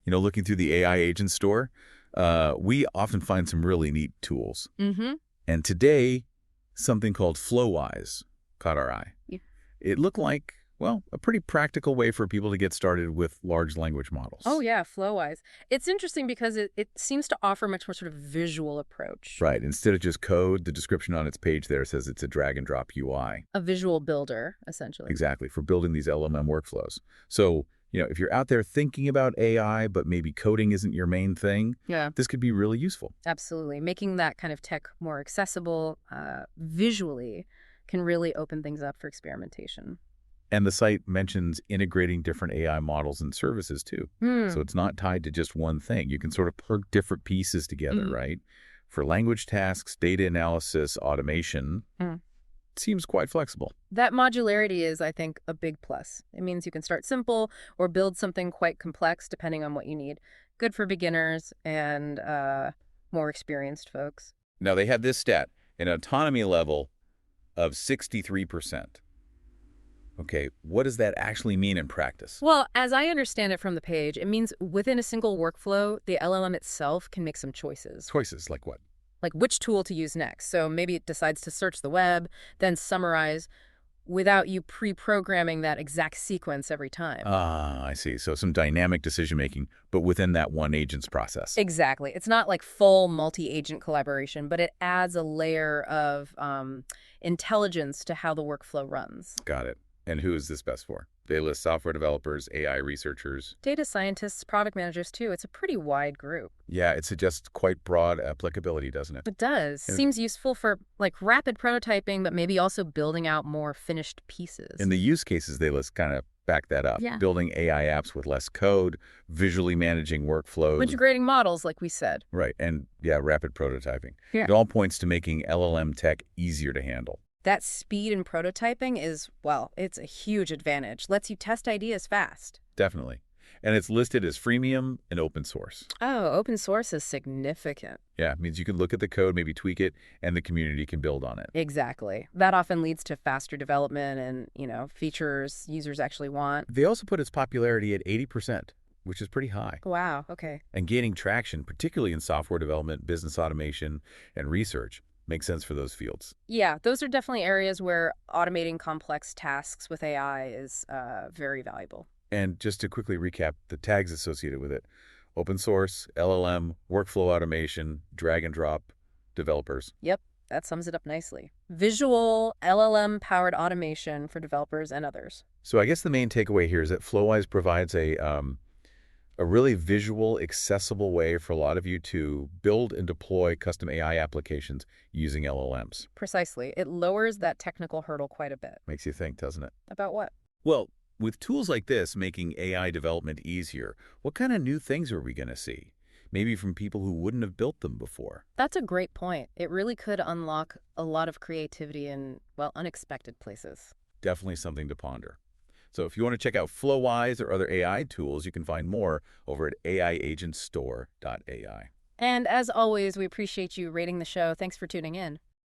looking through the AI agent store, we often find some really neat tools. Mm-hmm. And today, something called Flowise caught our eye. Yeah. It looked like, well, a pretty practical way for people to get started with large language Oh, models. yeah, Flowise. It's interesting because it seems to offer much more sort of visual approach, Right. Instead of just code, the description on its page there says it's a drag and drop UI. a visual builder, essentially. Exactly, for building these LLM workflows. So, if you're out there thinking about AI, but maybe coding isn't your main thing, Yeah, this could be really useful. absolutely. Making that kind of tech more accessible visually can really open things up for experimentation. And the site mentions integrating different AI models and services too. Hmm. So it's not tied to just one thing. You can sort of plug different pieces together, Mm. right? For language tasks, data analysis, automation, Mm. it seems quite flexible. That modularity is, I think, a big plus. It means you can start simple or build something quite complex depending on what you need. Good for beginners and more experienced folks. Now, they had this stat, an autonomy level of 63%. Okay, what does that actually mean in practice? Well, as I understand it from the page, it means within a single workflow, the LLM itself can make some choices, Choices like what? like which tool to use next. So maybe it decides to search the web, then summarize without you pre-programming that exact sequence every time. Ah, I see. So some dynamic decision-making, but within that one agent's process. Exactly. It's not like full multi-agent collaboration, but it adds a layer of intelligence to how the workflow runs. Got it. And who is this best for? They list software developers, AI researchers. Data scientists, product managers, too. It's a pretty wide group. Yeah, it suggests quite broad applicability, doesn't it? It does. And Seems useful for like rapid prototyping, but maybe also building out more finished pieces. the use cases they list kind of back that up. Yeah. Building AI apps with less code, visually managing workflows. Integrating models, like we said. Right, and yeah, rapid prototyping. Yeah. It all points to making LLM tech easier to handle. That speed in prototyping is, well, it's a huge advantage. Lets you test ideas fast. Definitely. And it's listed as freemium and open source. Oh, open source is significant. Yeah, it means you can look at the code, maybe tweak it, and the community can build on it. Exactly. That often leads to faster development and, features users actually want. They also put its popularity at 80%, which is pretty high, Wow, okay. and gaining traction, particularly in software development, business automation, and research. Makes sense for those fields. Yeah, those are definitely areas where automating complex tasks with AI is very valuable. And just to quickly recap the tags associated with it, open source, LLM, workflow automation, drag and drop, developers. Yep, that sums it up nicely. Visual LLM-powered automation for developers and others. So I guess the main takeaway here is that Flowise provides a really visual, accessible way for a lot of you to build and deploy custom AI applications using LLMs. Precisely. It lowers that technical hurdle quite a bit. Makes you think, doesn't it? About what? Well, with tools like this making AI development easier, what kind of new things are we going to see? Maybe from people who wouldn't have built them before. That's a great point. It really could unlock a lot of creativity in, well, unexpected places. Definitely something to ponder. So if you want to check out Flowise or other AI tools, you can find more over at aiagentstore.ai. And as always, we appreciate you rating the show. Thanks for tuning in.